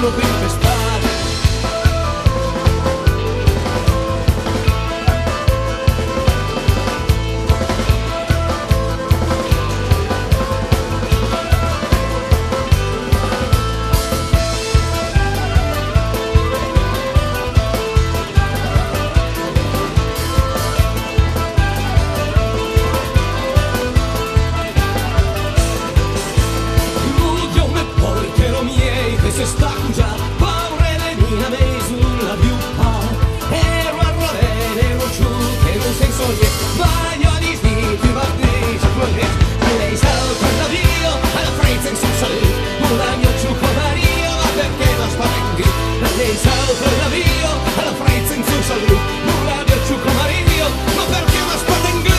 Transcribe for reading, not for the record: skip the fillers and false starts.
fanno tempestare. Se sta già paure le mia me sulla più ero a rovere ero giù che non senso che voglio di svitti parteci lei salta da via alla frezza in sul salute una mio ciucco Maria ma perché la spaventi lei salta da via alla frezza in sul salute una mio ciucco Maria ma perché la spaventi.